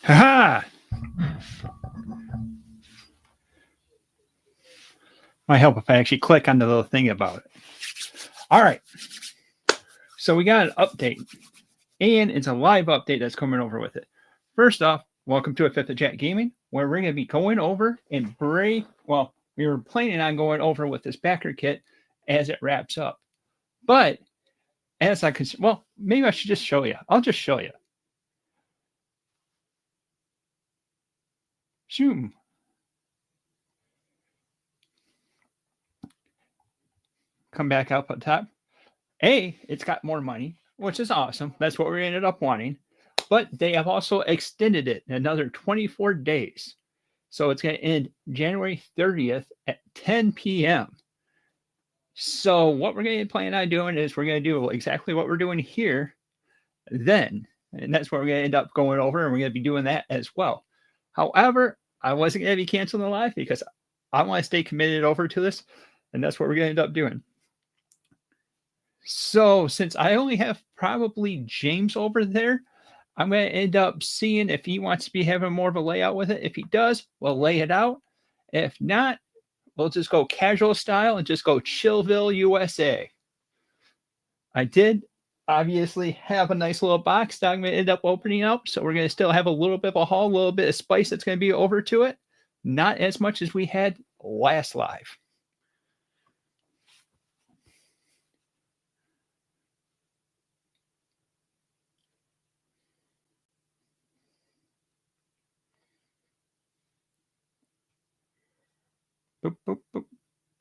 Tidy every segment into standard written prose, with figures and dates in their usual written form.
Ha! Might help if I actually click on the little thing about it. All right. So we got an update, and it's a live update that's coming over with it. First off, welcome to a Fifth of Jack Gaming, where we're going to be going over and well, we were planning on going over with this backer kit as it wraps up. But as I could, well, maybe I should just show you. I'll just show you. Zoom. Come back up on top. It's got more money, which is awesome. That's what we ended up wanting. But they have also extended it another 24 days. So it's going to end January 30th at 10 p.m. So what we're going to plan on doing is we're going to do exactly what we're doing here then. And that's what we're going to end up going over, and we're going to be doing that as well. However, I wasn't going to be canceling the live because I want to stay committed over to this, and that's what we're going to end up doing. So since I only have probably James over there, I'm going to end up seeing if he wants to be having more of a layout with it. If he does, we'll lay it out. If not, we'll just go casual style and just go Chillville, USA. I did obviously have a nice little box that I'm going to end up opening up. So we're going to still have a little bit of a haul, a little bit of spice that's going to be over to it. Not as much as we had last live. Boop, boop, boop.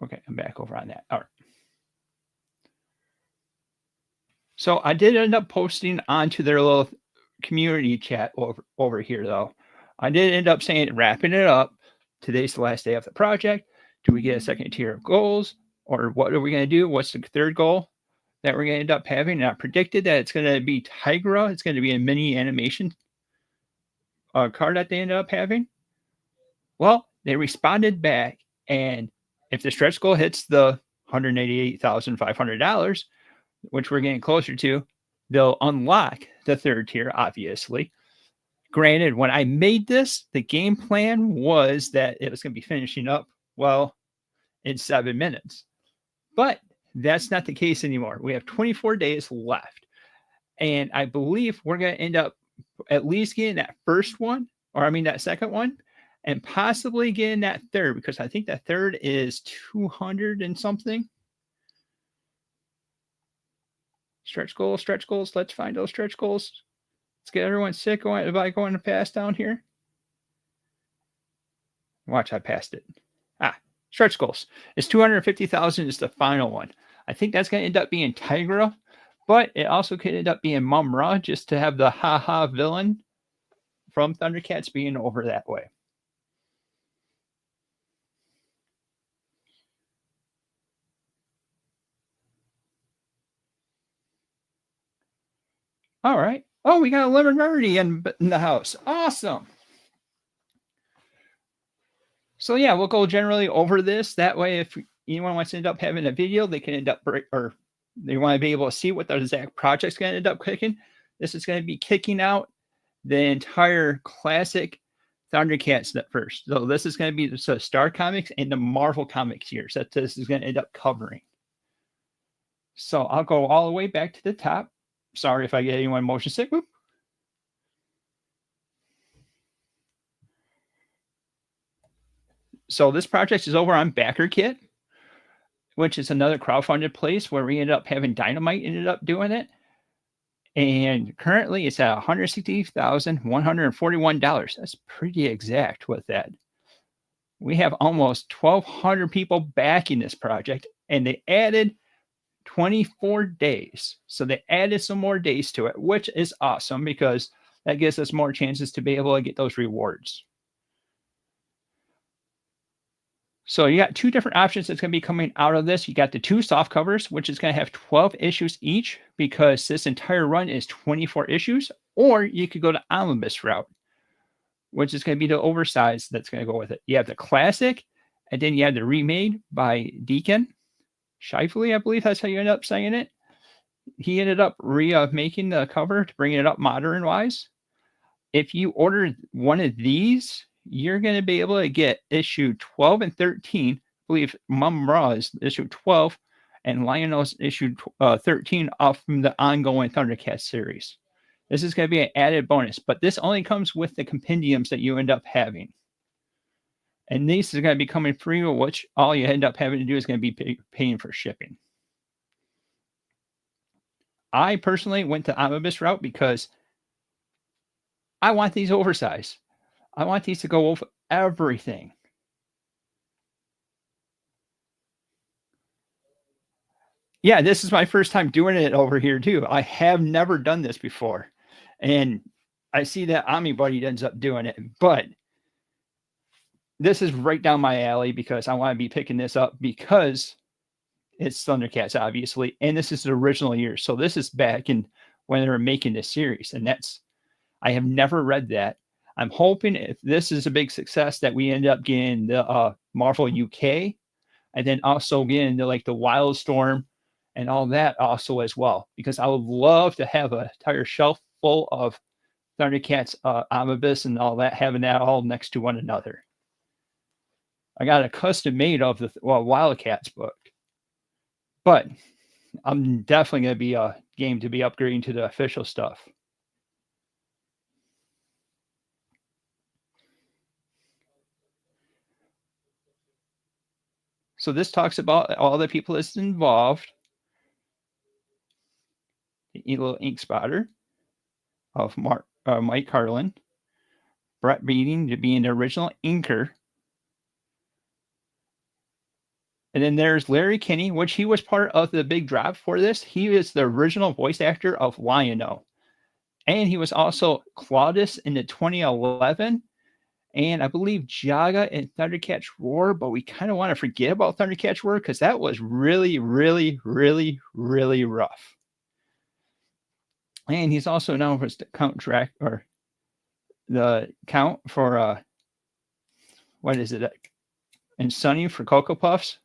Okay, I'm back over on that. All right. So I did end up posting onto their little community chat over here, though. I did end up saying, wrapping it up. Today's the last day of the project. Do we get a second tier of goals? Or what are we going to do? What's the third goal that we're going to end up having? And I predicted that it's going to be Tigra. It's going to be a mini animation card that they ended up having. Well, they responded back, and if the stretch goal hits the $188,500, which we're getting closer to, they'll unlock the third tier, obviously. Granted, when I made this, the game plan was that it was going to be finishing up, well, in 7 minutes. But that's not the case anymore. We have 24 days left. And I believe we're going to end up at least getting that first one, that second one, and possibly getting that third, because I think that third is 200 and something. Stretch goals. Let's find those stretch goals. Let's get everyone sick by going to pass down here. Watch, I passed it. Stretch goals. It's 250,000 is the final one. I think that's going to end up being Tigra, but it also could end up being Mumra, just to have the haha villain from Thundercats being over that way. All right. Oh, we got a lemon rarity in the house. Awesome. So yeah, we'll go generally over this. That way, if anyone wants to end up having a video, they can end up, or they want to be able to see what the exact project's going to end up kicking. This is going to be kicking out the entire classic Thundercats at first. So this is going to be the Star Comics and the Marvel Comics years that this is going to end up covering. So I'll go all the way back to the top. Sorry if I get anyone motion sick. Whoop. So this project is over on Backkit, which is another crowdfunded place where we ended up having Dynamite ended up doing it. And currently it's at $160,141. That's pretty exact with that. We have almost 1,200 people backing this project, and they added 24 days. So they added some more days to it, which is awesome because that gives us more chances to be able to get those rewards. So you got two different options that's going to be coming out of this. You got the two soft covers, which is going to have 12 issues each because this entire run is 24 issues. Or you could go the omnibus route, which is going to be the oversized that's going to go with it. You have the classic, and then you have the remade by Deacon Shifley, I believe that's how you end up saying it. He ended up making the cover to bring it up modern-wise. if you order one of these, you're going to be able to get issue 12 and 13. I believe Mum Ra is issue 12, and Lionel's issue 13 off from the ongoing Thundercats series. This is going to be an added bonus, but this only comes with the compendiums that you end up having. And these are going to be coming free, which all you end up having to do is going to be paying for shipping. I personally went the omnibus route because I want these oversized. I want these to go over everything. Yeah, this is my first time doing it over here too. I have never done this before. And I see that Omnibuddy ends up doing it, but this is right down my alley because I want to be picking this up because it's Thundercats, obviously, and this is the original year. So this is back in when they were making this series, and I have never read that. I'm hoping if this is a big success that we end up getting the Marvel UK, and then also getting the like the Wildstorm and all that also as well, because I would love to have an entire shelf full of Thundercats omnibus and all that, having that all next to one another. I got a custom made of the Wildcats book, but I'm definitely going to be a game to be upgrading to the official stuff. So this talks about all the people that's involved. The little ink spotter of Mike Carlin, Brett Beating to being the original inker. And then there's Larry Kinney, which he was part of the big drop for this. He is the original voice actor of Lion-O. And he was also Claudius in the 2011. And I believe Jaga in Thundercats Roar, but we kind of want to forget about Thundercats Roar because that was really, really, really, really rough. And he's also known for the count or the count for what is it? And Sunny for Cocoa Puffs.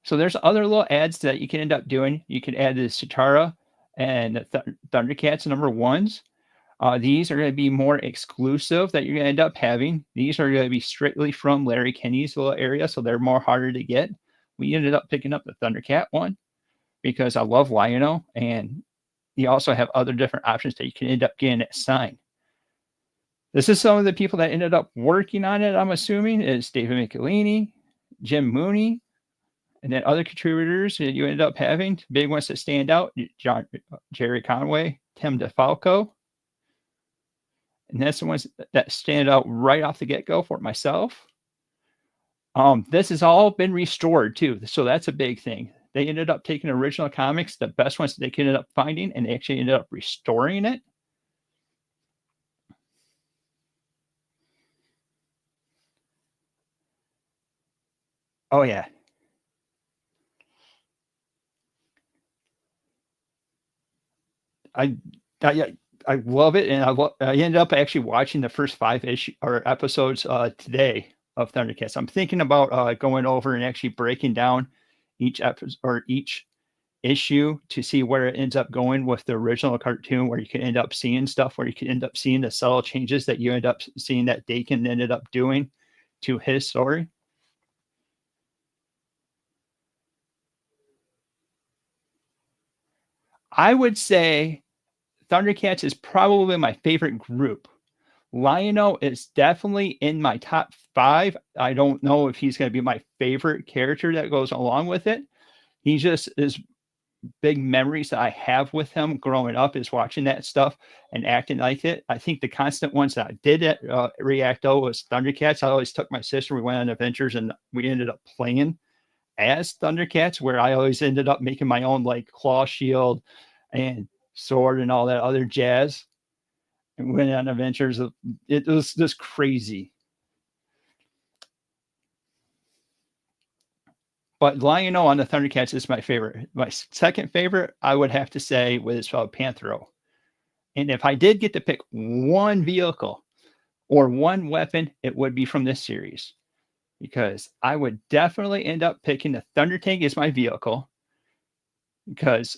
So there's other little ads that you can end up doing. You can add the Sitara and the Thundercats #1s. These are going to be more exclusive that you're going to end up having. These are going to be strictly from Larry Kinney's little area, so they're more harder to get. We ended up picking up the Thundercat one because I love Lion-O, and you also have other different options that you can end up getting it signed. This is some of the people that ended up working on it, I'm assuming, is David Michelini, Jim Mooney, and then other contributors that you ended up having. Big ones that stand out, Jerry Conway, Tim DeFalco. And that's the ones that stand out right off the get-go for myself. This has all been restored too, so that's a big thing. They ended up taking original comics, the best ones that they ended up finding, and they actually ended up restoring it. Oh yeah. I love it, and I ended up actually watching the first 5 episodes today of Thundercats. I'm thinking about going over and actually breaking down each episode or each issue to see where it ends up going with the original cartoon, where you can end up seeing stuff, where you can end up seeing the subtle changes that you end up seeing that Dakin ended up doing to his story. I would say Thundercats is probably my favorite group. Lion-O is definitely in my top 5. I don't know if he's going to be my favorite character that goes along with it. He just is big memories that I have with him growing up is watching that stuff and acting like it. I think the constant ones that I did at Reacto was Thundercats. I always took my sister. We went on adventures and we ended up playing as Thundercats, where I always ended up making my own like claw shield and sword and all that other jazz. And went on adventures. It was just crazy. But Lion-O on the Thundercats is my favorite. My second favorite, I would have to say, was Panthro. And if I did get to pick one vehicle or one weapon, it would be from this series. Because I would definitely end up picking the Thunder Tank as my vehicle. Because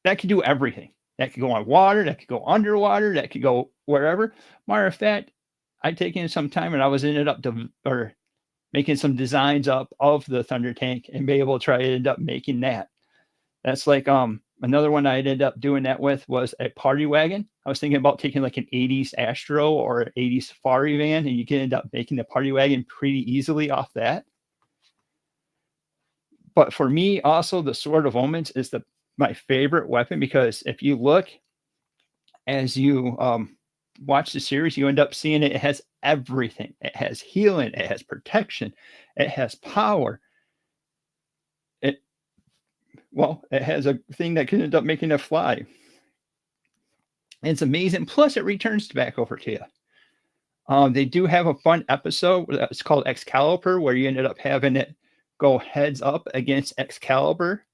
that could do everything. That could go on water, that could go underwater, that could go wherever. Matter of fact, I'd taken some time and I was ended up making some designs up of the Thunder Tank and be able to try to end up making that. That's like another one I ended up doing that with was a party wagon. I was thinking about taking like an 80s Astro or an 80s Safari van, and you can end up making the party wagon pretty easily off that. But for me, also the Sword of Omens is my favorite weapon, because if you look as you watch the series, you end up seeing it has everything. It has healing, it has protection, it has power. It has a thing that can end up making it fly. And it's amazing. Plus, it returns back over to you. They do have a fun episode. It's called Excalibur, where you ended up having it go heads up against Excalibur.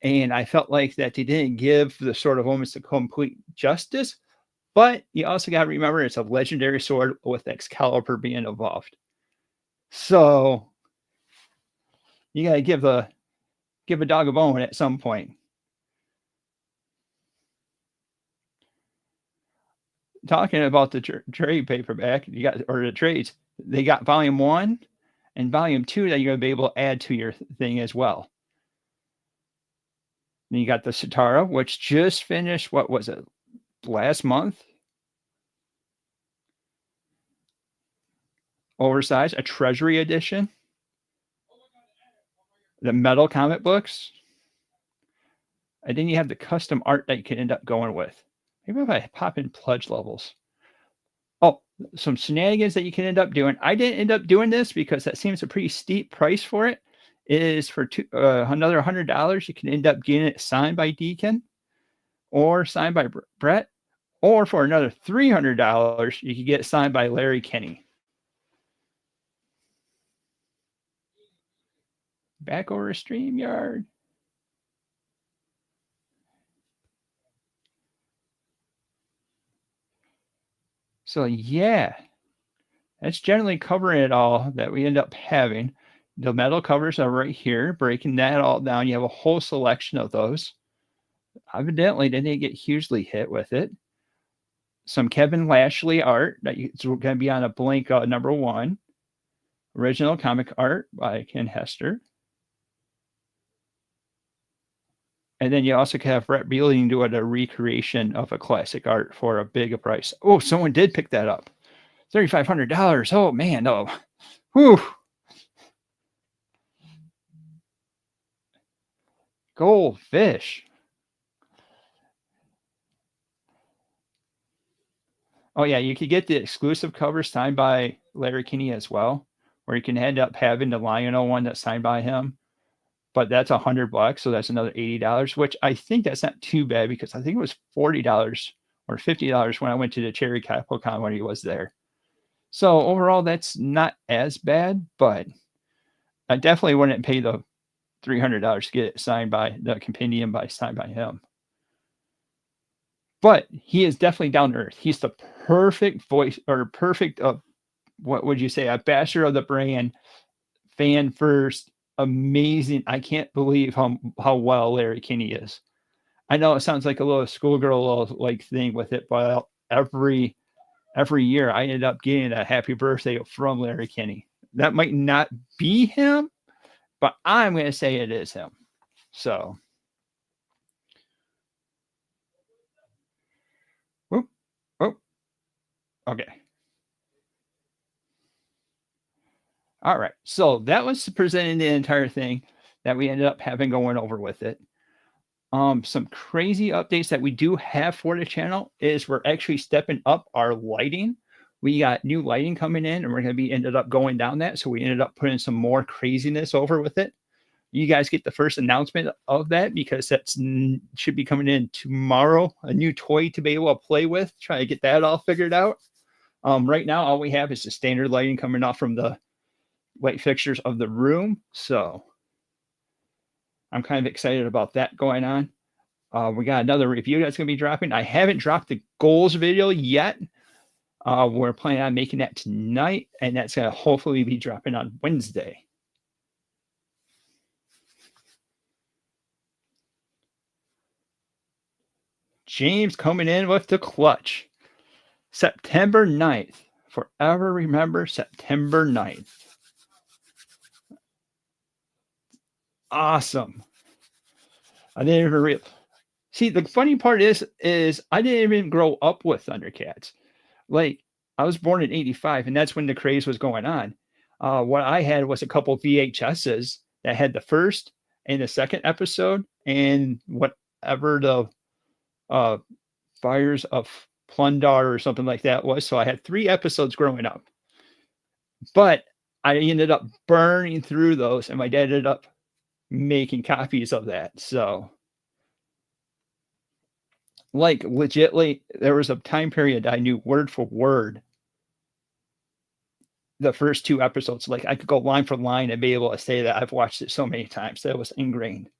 And I felt like that they didn't give the Sword of Omens the complete justice. But you also got to remember it's a legendary sword with Excalibur being involved. So you got to give a dog a bone at some point. Talking about the trade paperback, the trades, they got volume 1 and volume 2 that you're going to be able to add to your thing as well. Then you got the Satara, which just finished, what was it, last month? Oversized, a treasury edition. The metal comic books. And then you have the custom art that you can end up going with. Maybe if I pop in pledge levels. Oh, some shenanigans that you can end up doing. I didn't end up doing this because that seems a pretty steep price for it. It is for another $100. You can end up getting it signed by Deacon or signed by Brett. Or for another $300, you can get it signed by Larry Kinney. Back over to StreamYard. So yeah, that's generally covering it all that we end up having. The metal covers are right here, breaking that all down. You have a whole selection of those. Evidently, they didn't get hugely hit with it. Some Kevin Lashley art that it's going to be on a blank number 1. Original comic art by Ken Hester. And then you also have Brett Beeling doing a recreation of a classic art for a big price. Oh, someone did pick that up. $3,500. Oh, man. Oh, whew. Goldfish. Oh, yeah. You could get the exclusive cover signed by Larry Kinney as well, where you can end up having the Lionel one that's signed by him. But that's $100, so that's another $80, which I think that's not too bad, because I think it was $40 or $50 when I went to the Cherry Capicon when he was there. So overall, that's not as bad, but I definitely wouldn't pay the $300 to get it signed by the compendium signed by him. But he is definitely down to earth. He's the perfect voice, or perfect what would you say, ambassador of the brand, fan first. Amazing. I can't believe how well Larry Kinney is. I know it sounds like a little schoolgirl like thing with it, but every year I end up getting a happy birthday from Larry Kinney. That might not be him, but I'm going to say it is him. So, whoop, whoop. Okay. All right. So that was presenting the entire thing that we ended up having going over with it. Some crazy updates that we do have for the channel is we're actually stepping up our lighting. We got new lighting coming in, and we're going to be ended up going down that. So we ended up putting some more craziness over with it. You guys get the first announcement of that, because that's should be coming in tomorrow. A new toy to be able to play with. Try to get that all figured out. Right now, all we have is the standard lighting coming off from the light fixtures of the room. So I'm kind of excited about that going on. We got another review that's going to be dropping. I haven't dropped the goals video yet. We're planning on making that tonight, and that's going to hopefully be dropping on Wednesday. James coming in with the clutch. September 9th. Forever remember September 9th. Awesome. I didn't even see, the funny part is I didn't even grow up with Thundercats. Like, I was born in '85, and that's when the craze was going on. What I had was a couple VHSs that had the first and the second episode, and whatever the uh, Fires of Plundar or something like that was. So I had 3 episodes growing up, but I ended up burning through those, and my dad ended up making copies of that. So, like, legitly, there was a time period I knew word for word the first 2 episodes. Like, I could go line for line and be able to say that I've watched it so many times that it was ingrained.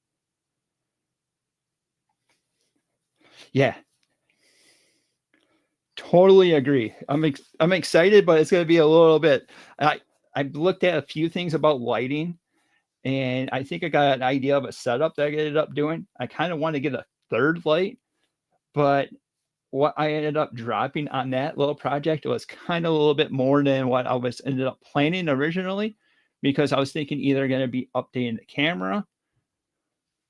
Yeah, totally agree. I'm excited, but it's going to be a little bit. I looked at a few things about lighting, and I think I got an idea of a setup that I ended up doing. I kind of want to get a third light, but what I ended up dropping on that little project was kind of a little bit more than what I was ended up planning originally, because I was thinking either going to be updating the camera,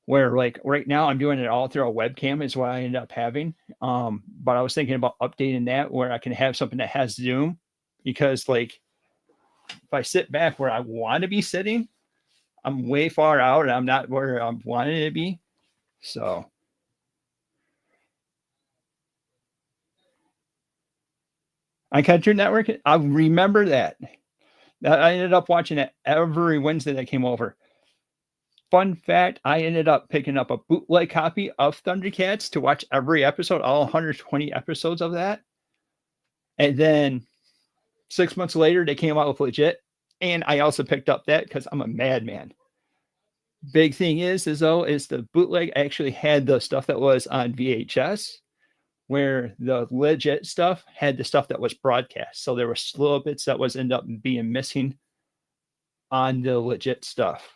where like right now I'm doing it all through a webcam is what I ended up having. But I was thinking about updating that where I can have something that has zoom, because like if I sit back where I want to be sitting, I'm way far out and I'm not where I'm wanting to be. So on Cartoon Network, I remember that. I ended up watching it every Wednesday that came over. Fun fact, I ended up picking up a bootleg copy of Thundercats to watch every episode, all 120 episodes of that. And then 6 months later, they came out with legit. And I also picked up that because I'm a madman. Big thing is the bootleg actually had the stuff that was on VHS, where the legit stuff had the stuff that was broadcast. So there were little bits that was end up being missing on the legit stuff.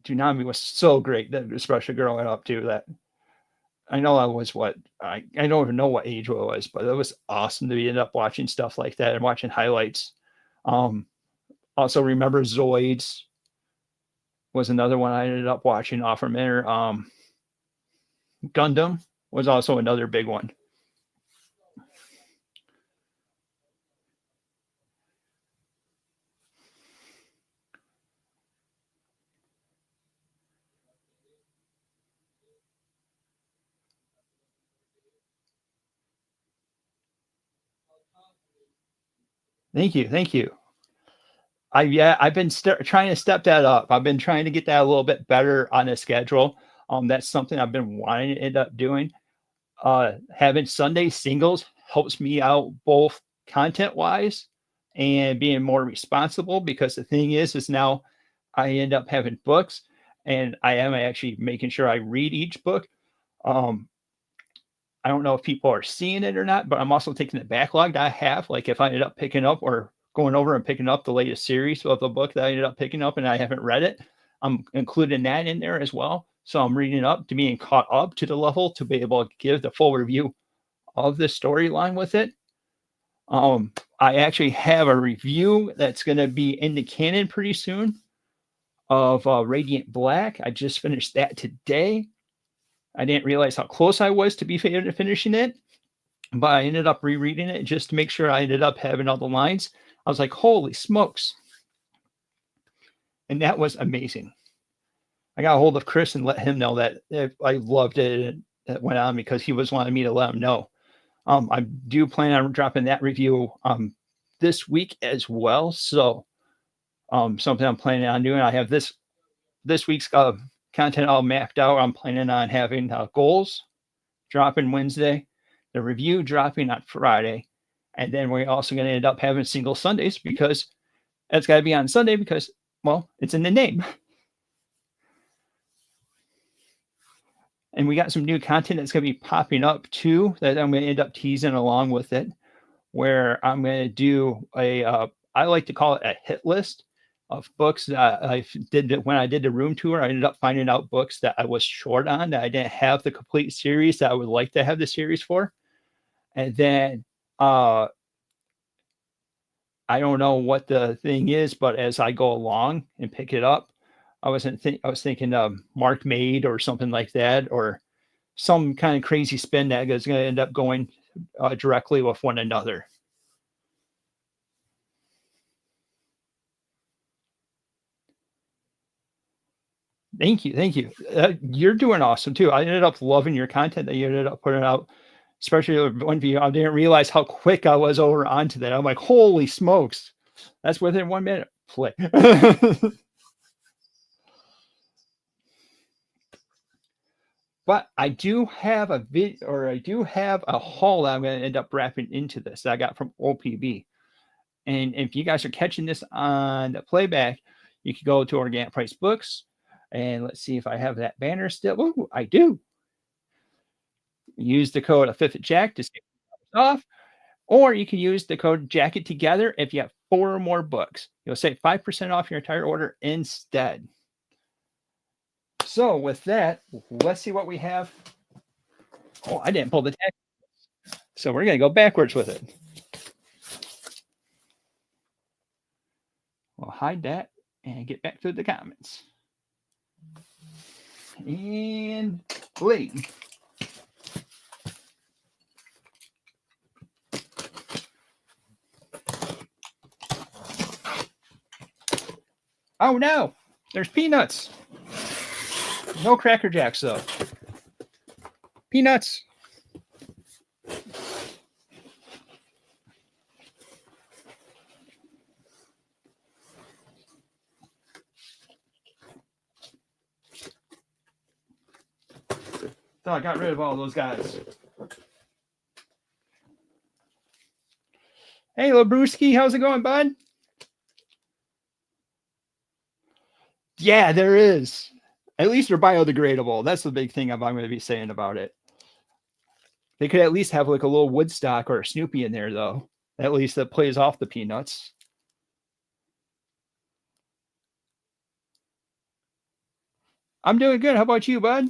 Tsunami was so great, that especially growing up too. That I know I was I don't even know what age it was, but it was awesome to end up watching stuff like that and watching highlights. Um, Also remember Zoids was another one I ended up watching off from there. Gundam was also another big one. Thank you, thank you. I've been trying to step that up. I've been trying to get that a little bit better on a schedule. That's something I've been wanting to end up doing. Having Sunday singles helps me out both content wise and being more responsible, because the thing is now I end up having books and I am actually making sure I read each book. Um, I don't know if people are seeing it or not, but I'm also taking the backlog that I have. Like if I ended up picking up or going over and picking up the latest series of the book that I ended up picking up and I haven't read it, I'm including that in there as well. So I'm reading up to being caught up to the level to be able to give the full review of the storyline with it. I actually have a review that's going to be in the canon pretty soon of Radiant Black. I just finished that today. I didn't realize how close I was to be finishing it, but I ended up rereading it just to make sure I ended up having all the lines. I was like, holy smokes. And that was amazing. I got a hold of Chris and let him know that I loved it. That went on because he was wanting me to let him know. I do plan on dropping that review this week as well. So something I'm planning on doing. I have this week's content all mapped out. I'm planning on having goals dropping Wednesday, the review dropping on Friday, and then we're also going to end up having single Sundays because it's got to be on Sunday because, well, it's in the name. And we got some new content that's going to be popping up too that I'm going to end up teasing along with it, where I'm going to do I like to call it a hit list. of books that I did when I did the room tour. I ended up finding out books that I was short on, that I didn't have the complete series that I would like to have the series for. And then I don't know what the thing is, but as I go along and pick it up, I was thinking Mark Made or something like that, or some kind of crazy spin that is going to end up going directly with one another. Thank you, thank you. You're doing awesome too. I ended up loving your content that you ended up putting out, especially one video. I didn't realize how quick I was over onto that. I'm like, holy smokes, that's within 1 minute. Play. But I do have a video, or I do have a haul that I'm going to end up wrapping into this that I got from OPB. And if you guys are catching this on the playback, you can go to Organic Price Books, and let's see if I have that banner still. Ooh, I do. Use the code of Fifth Jack to save off, or you can use the code Jacket Together if you have 4 or more books. You'll save 5% off your entire order instead. So with that, let's see what we have. Oh, I didn't pull the tag. So we're going to go backwards with it. We'll hide that and get back to the comments. And play. Oh no, there's peanuts. No Cracker Jacks though. Peanuts. So I got rid of all those guys. Hey, Labruski, how's it going, bud? Yeah, there is. At least they're biodegradable. That's the big thing I'm going to be saying about it. They could at least have like a little Woodstock or a Snoopy in there, though. At least that plays off the peanuts. I'm doing good. How about you, bud?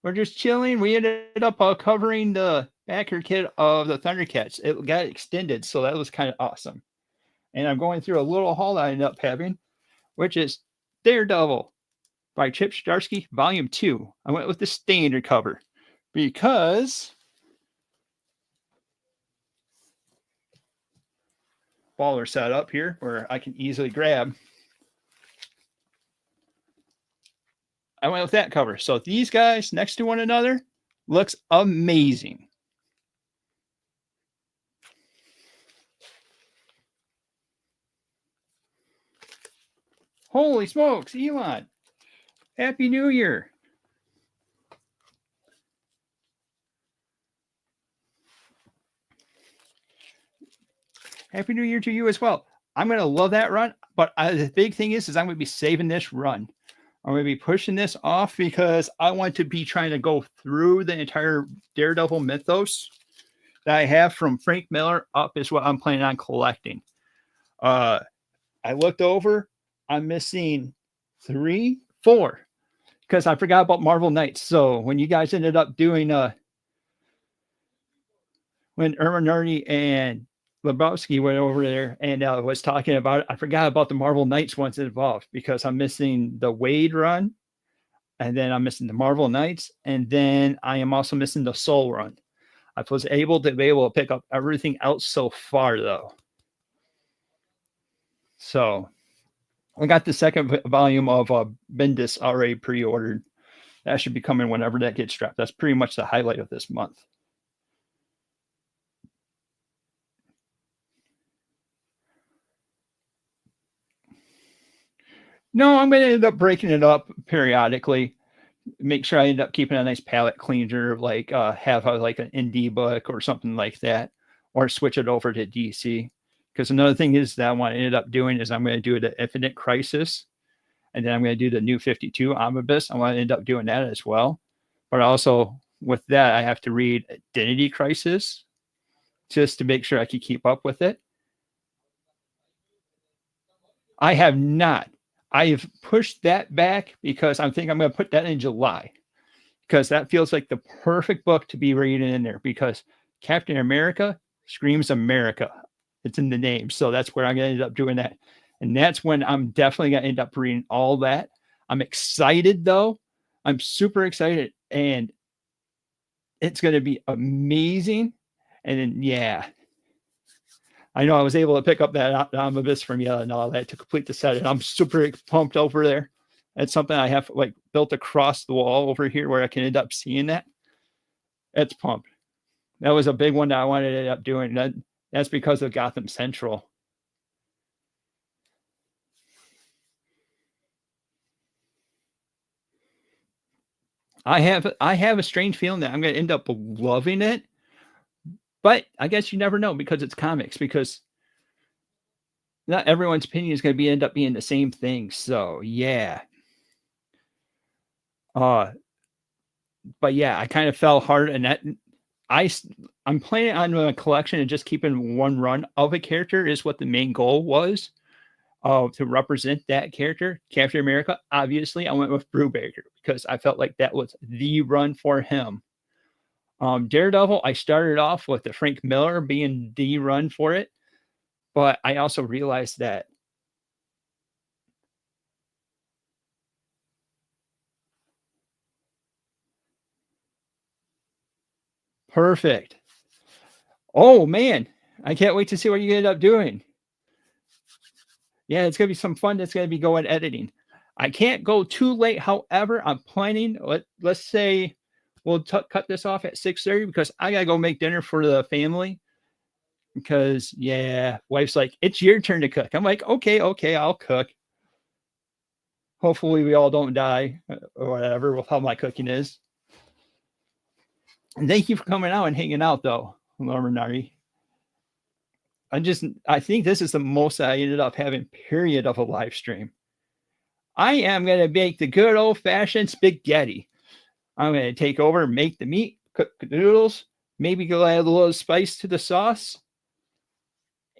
We're just chilling. We ended up covering the backer kit of the Thundercats. It got extended, so that was kind of awesome. And I'm going through a little haul I ended up having, which is Daredevil by Chip Zdarsky, Volume 2. I went with the standard cover because baller set up here where I can easily grab. I went with that cover. So these guys next to one another looks amazing. Holy smokes, Elon. Happy New Year. Happy New Year to you as well. I'm going to love that run, but the big thing is I'm going to be saving this run. I'm going to be pushing this off because I want to be trying to go through the entire Daredevil mythos that I have from Frank Miller up is what I'm planning on collecting. I looked over. I'm missing 3, 4 because I forgot about Marvel Knights. So when you guys ended up doing when Erminardi and Lebowski went over there and was talking about it, I forgot about the Marvel Knights ones involved because I'm missing the Wade run, and then I'm missing the Marvel Knights, and then I am also missing the Soul run. I was able to pick up everything else so far though. So I got the second volume of Bendis already pre-ordered. That should be coming whenever that gets dropped. That's pretty much the highlight of this month. No, I'm going to end up breaking it up periodically. Make sure I end up keeping a nice palette cleaner, like have like an indie book or something like that, or switch it over to DC. Because another thing is that I want to end up doing is I'm going to do the Infinite Crisis, and then I'm going to do the New 52 Omnibus. I want to end up doing that as well. But also with that, I have to read Identity Crisis just to make sure I can keep up with it. I have not. I've pushed that back because I'm thinking I'm going to put that in July because that feels like the perfect book to be reading in there because Captain America screams America. It's in the name. So that's where I'm going to end up doing that. And that's when I'm definitely going to end up reading all that. I'm excited though. I'm super excited and it's going to be amazing. And then, yeah, I know I was able to pick up that omnibus from you and all that to complete the set. And I'm super pumped over there. It's something I have like built across the wall over here where I can end up seeing that. It's pumped. That was a big one that I wanted to end up doing. That's because of Gotham Central. I have a strange feeling that I'm going to end up loving it, but I guess you never know because it's comics. Because not everyone's opinion is going to end up being the same thing. So yeah. But yeah, I kind of fell hard, and that I'm planning on a collection and just keeping one run of a character is what the main goal was. To represent that character, Captain America. Obviously, I went with Brubaker because I felt like that was the run for him. Daredevil, I started off with the Frank Miller being the run for it, but I also realized that perfect. Oh man, I can't wait to see what you end up doing. Yeah, it's gonna be some fun. That's gonna be going editing. I can't go too late. However, I'm planning. Let's say we'll cut this off at 6:30 because I gotta go make dinner for the family. Because yeah, wife's like, it's your turn to cook. I'm like, okay, I'll cook. Hopefully, we all don't die or whatever with how my cooking is. And thank you for coming out and hanging out, though, Laura. I think this is the most I ended up having, period, of a live stream. I am going to make the good old fashioned spaghetti. I'm going to take over, make the meat, cook the noodles, maybe go add a little spice to the sauce.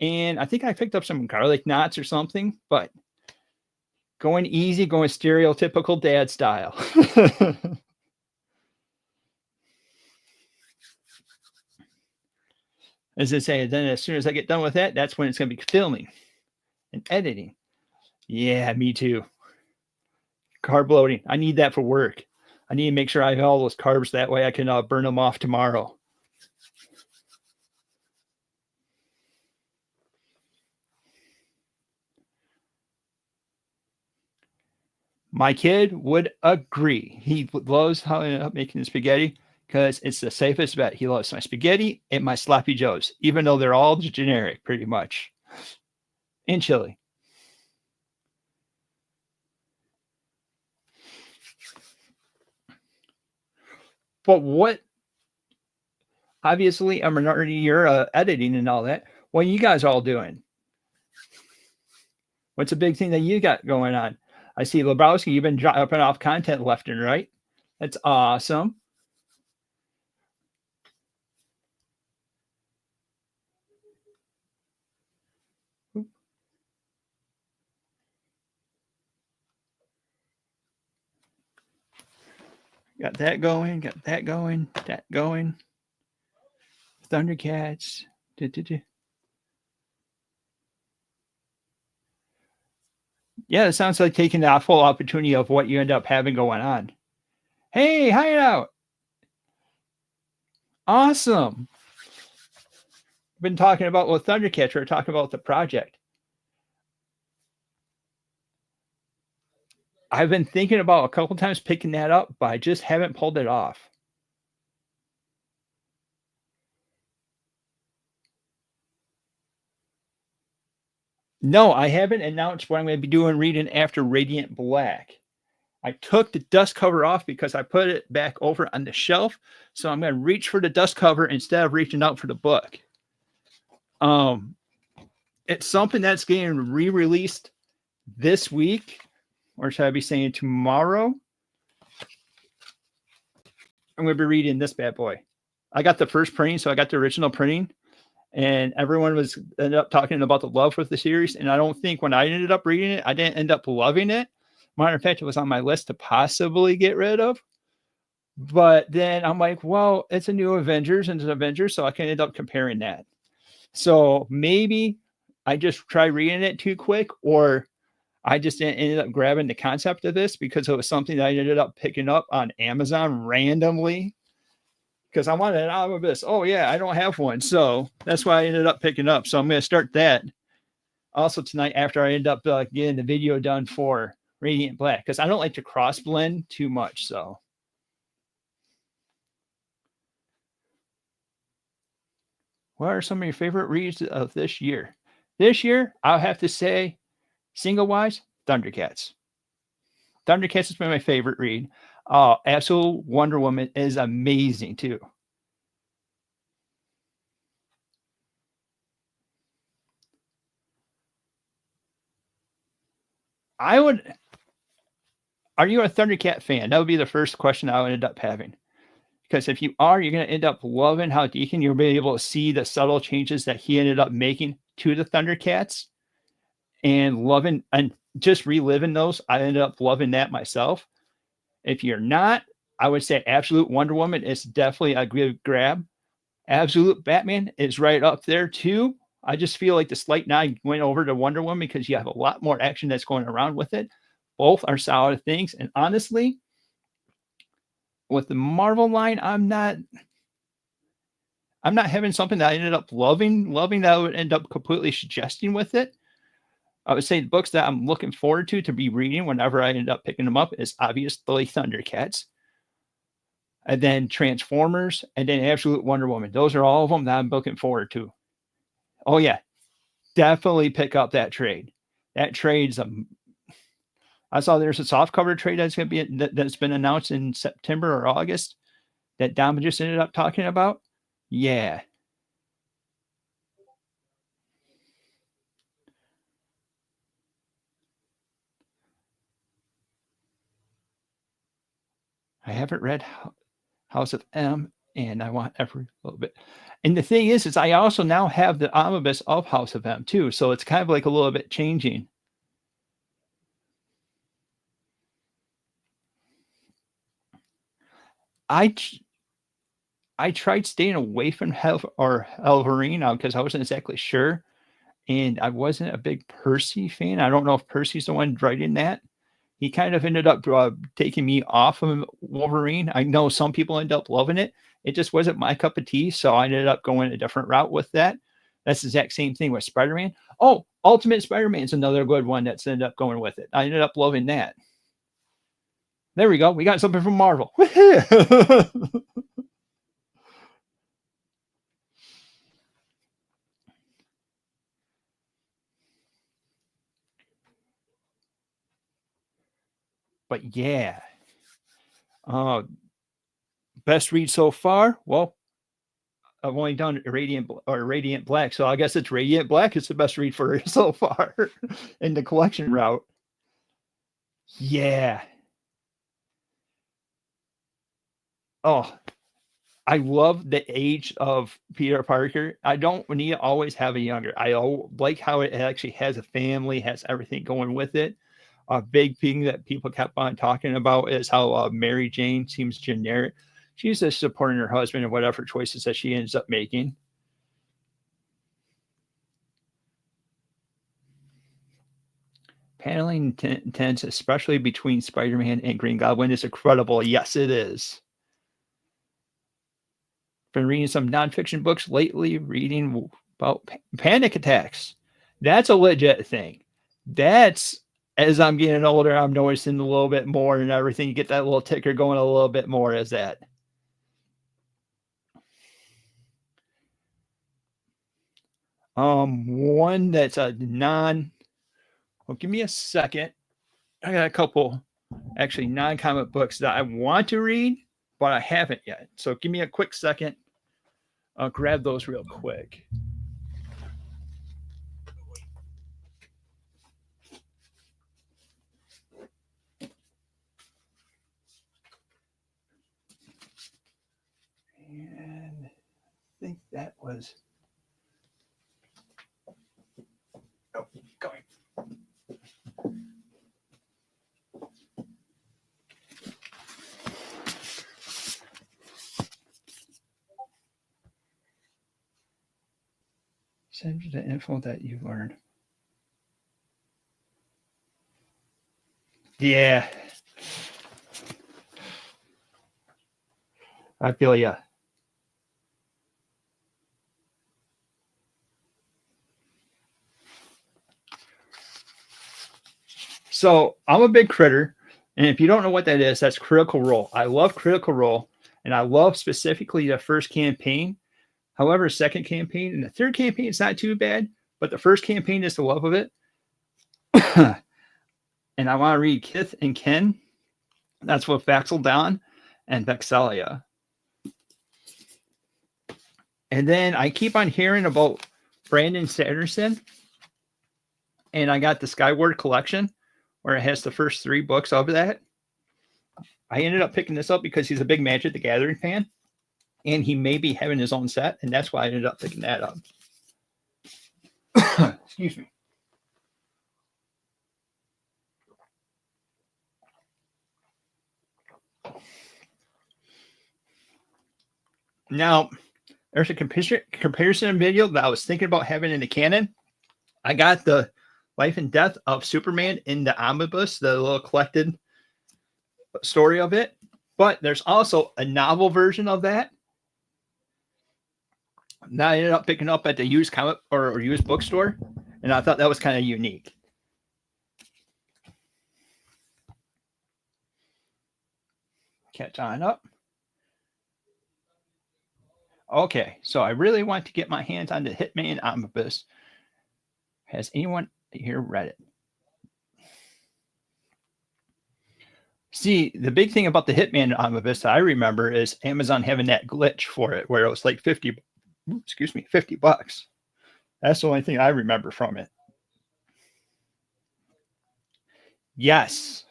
And I think I picked up some garlic knots or something, but going easy, going stereotypical dad style. As I say, then as soon as I get done with that, that's when it's going to be filming and editing. Yeah, me too. Carb loading. I need that for work. I need to make sure I have all those carbs. That way I can burn them off tomorrow. My kid would agree. He loves how I end up making the spaghetti because it's the safest bet. He loves my spaghetti and my sloppy joes, even though they're all generic pretty much. And chili. But what, obviously, I'm minority, you're editing and all that. What are you guys all doing? What's a big thing that you got going on? I see Lebrowski, you've been dropping off content left and right. That's awesome. Got that going, that going. Thundercats. Yeah, it sounds like taking the full opportunity of what you end up having going on. Hey, hideout. Awesome. Been talking about with Thundercats, we're talking about the project. I've been thinking about a couple times picking that up, but I just haven't pulled it off. No, I haven't announced what I'm going to be doing reading after Radiant Black. I took the dust cover off because I put it back over on the shelf. So I'm going to reach for the dust cover instead of reaching out for the book. It's something that's getting re-released this week, or should I be saying tomorrow? I'm going to be reading this bad boy. I got the first printing, so I got the original printing, and everyone was ended up talking about the love with the series. And I don't think when I ended up reading it, I didn't end up loving it. Matter of fact, it was on my list to possibly get rid of. But then I'm like, well, it's a new Avengers and it's Avengers, so I can end up comparing that. So maybe I just tried reading it too quick, or I just ended up grabbing the concept of this because it was something that I ended up picking up on Amazon randomly because I wanted an omnibus. Oh yeah, I don't have one, so that's why I ended up picking up. So I'm going to start that also tonight after I end up getting the video done for Radiant Black because I don't like to cross blend too much. So what are some of your favorite reads of this year? This year, I'll have to say, single wise, Thundercats. Thundercats has been my favorite read. Absolute Wonder Woman is amazing too. I would. Are you a Thundercat fan? That would be the first question I would end up having. Because if you are, you're going to end up loving how Deacon, you'll be able to see the subtle changes that he ended up making to the Thundercats and loving and just reliving those. I ended up loving that myself. If you're not, I would say Absolute Wonder Woman is definitely a good grab. Absolute Batman is right up there too. I just feel like the slight nod went over to Wonder Woman because you have a lot more action that's going around with it. Both are solid things. And honestly, with the Marvel line, I'm not having something that I ended up loving that I would end up completely suggesting with it. I would say the books that I'm looking forward to be reading whenever I end up picking them up is obviously Thundercats, and then Transformers, and then Absolute Wonder Woman. Those are all of them that I'm looking forward to. Oh yeah, definitely pick up that trade. That trade's I saw there's a soft cover trade that's going to be that's been announced in September or August that Dom just ended up talking about. Yeah, I haven't read House of M, and I want every little bit. And the thing is I also now have the omnibus of House of M too, so it's kind of like a little bit changing. I I tried staying away from Elverine because I wasn't exactly sure, and I wasn't a big Percy fan. I don't know if Percy's the one writing that. He kind of ended up taking me off of Wolverine. I know some people end up loving it. It just wasn't my cup of tea, so I ended up going a different route with that. That's the exact same thing with Spider-Man. Oh, Ultimate Spider-Man is another good one that's ended up going with it. I ended up loving that. There we go. We got something from Marvel. But yeah, uh, best read so far. Well, I've only done Radiant Black, so I guess it's Radiant Black is the best read for so far in the collection route. Yeah. Oh, I love the age of Peter Parker. I don't need to always have a younger. Like how it actually has a family, has everything going with it. A big thing that people kept on talking about is how Mary Jane seems generic. She's just supporting her husband and whatever choices that she ends up making. Paneling intense, especially between Spider-Man and Green Goblin, is incredible. Yes, it is. Been reading some nonfiction books lately, reading about panic attacks. That's a legit thing. That's as I'm getting older, I'm noticing a little bit more and everything. You get that little ticker going a little bit more as that. One that's a non. Well, give me a second. I got a couple actually non-comic books that I want to read, but I haven't yet. So give me a quick second. I'll grab those real quick. And I think that was Send you the info that you learned. Yeah, I feel ya. So I'm a big critter, and if you don't know what that is, that's Critical Role. I love Critical Role, and I love specifically the first campaign. However, second campaign and the third campaign is not too bad, but the first campaign is the love of it. And I want to read Kith and Ken. That's with Vaxel Dawn and Vexelia. And then I keep on hearing about Brandon Sanderson, and I got the Skyward Collection, where it has the first 3 books of that. I ended up picking this up because he's a big Magic the Gathering fan, and he may be having his own set, and that's why I ended up picking that up. Excuse me. Now, there's a comparison video that I was thinking about having in the canon. I got the Life and Death of Superman in the omnibus, the little collected story of it. But there's also a novel version of that that I ended up picking up at the used comic or used bookstore, and I thought that was kind of unique. Catch on up. Okay, so I really want to get my hands on the Hitman omnibus. Has anyone here read it? See, the big thing about the Hitman omnibus that I remember is Amazon having that glitch for it, where it was like 50 bucks. That's the only thing I remember from it. Yes.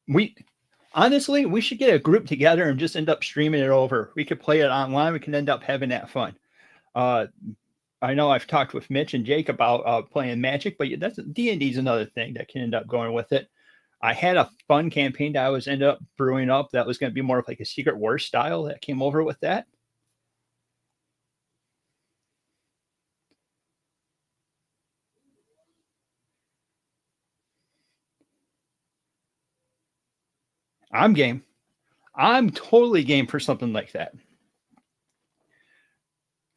We honestly, we should get a group together and just end up streaming it over. We could play it online. We can end up having that fun. I know I've talked with Mitch and Jake about playing Magic, but that's D&D is another thing that can end up going with it. I had a fun campaign that I was ended up brewing up that was going to be more of like a Secret Wars style that came over with that. I'm game. I'm totally game for something like that.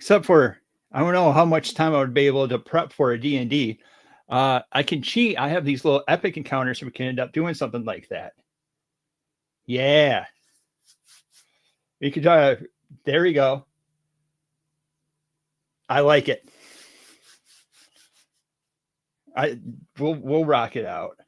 Except for I don't know how much time I would be able to prep for a D&D. I can cheat. I have these little epic encounters, so we can end up doing something like that. Yeah. You could there we go. I like it. We'll rock it out.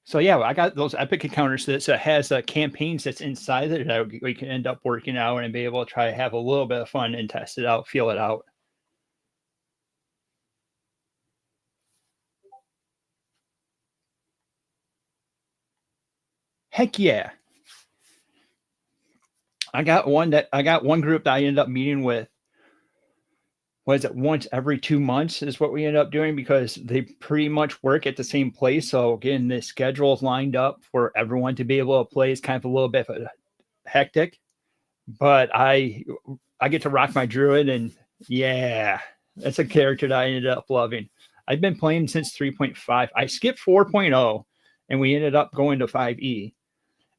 So yeah, I got those epic encounters that has campaigns that's inside it that we can end up working out and be able to try to have a little bit of fun and test it out, feel it out. Heck yeah. I got one group that I ended up meeting with. Was it once every 2 months is what we end up doing because they pretty much work at the same place. So again, the schedule is lined up for everyone to be able to play. It's kind of a little bit hectic, but I get to rock my druid, and yeah, that's a character that I ended up loving. I've been playing since 3.5. I skipped 4.0 and we ended up going to 5e.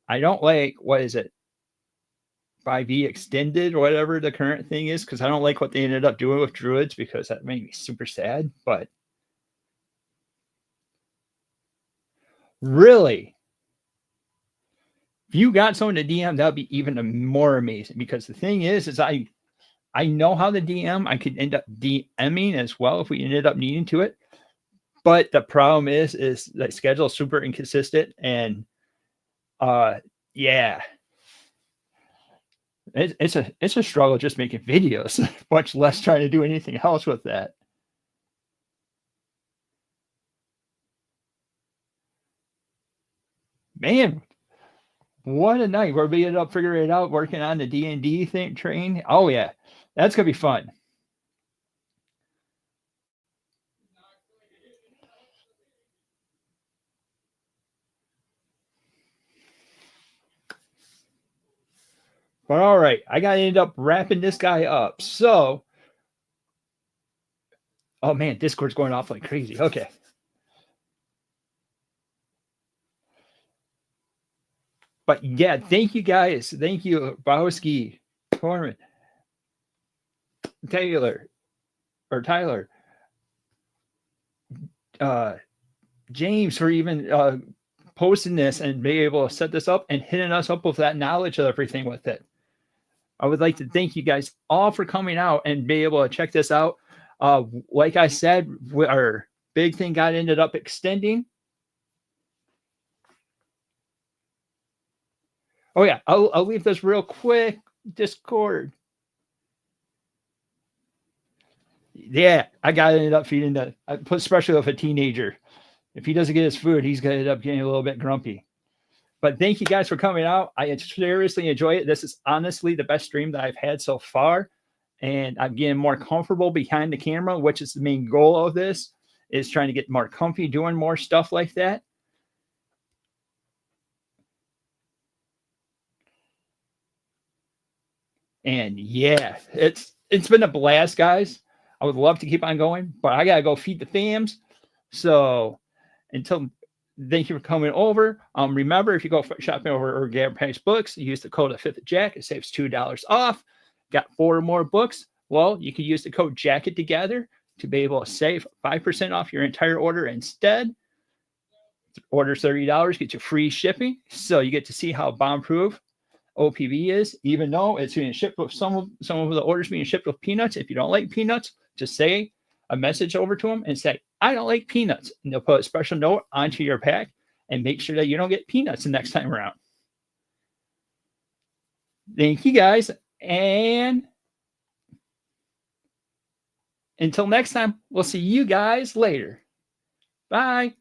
I don't like, what is it? 5e extended or whatever the current thing is, because I don't like what they ended up doing with druids because that made me super sad. But really, if you got someone to DM, that would be even more amazing, because the thing is I know how to DM. I could end up DMing as well if we ended up needing to it. But the problem is the schedule is super inconsistent, and yeah, it's a struggle just making videos, much less trying to do anything else with that. Man, what a night! We're being up figuring it out, working on the D&D train. Oh yeah, that's gonna be fun. But all right, I got to end up wrapping this guy up. So, oh man, Discord's going off like crazy. Okay. But yeah, thank you guys. Thank you, Bowski, Corman, Taylor, or Tyler, uh, James, for even posting this and being able to set this up and hitting us up with that knowledge of everything with it. I would like to thank you guys all for coming out and be able to check this out. Like I said, our big thing got ended up extending. Oh yeah, I'll leave this real quick. Discord. Yeah, I got to end up feeding that. I put especially with a teenager. If he doesn't get his food, he's going to end up getting a little bit grumpy. But thank you guys for coming out. I seriously enjoy it. This is honestly the best stream that I've had so far. And I'm getting more comfortable behind the camera, which is the main goal of this, is trying to get more comfy, doing more stuff like that. And yeah, it's been a blast, guys. I would love to keep on going, but I gotta go feed the fams. So until thank you for coming over. Remember, if you go shopping over or Gab Price Books, use the code of Fifth Jack. It saves $2 off. Got 4 more books. Well, you could use the code Jacket together to be able to save 5% off your entire order instead. Order $30, get you free shipping. So you get to see how bomb-proof OPB is, even though it's being shipped with some of the orders being shipped with peanuts. If you don't like peanuts, just say a message over to them and say, I don't like peanuts. And they'll put a special note onto your pack and make sure that you don't get peanuts the next time around. Thank you guys. And until next time, we'll see you guys later. Bye.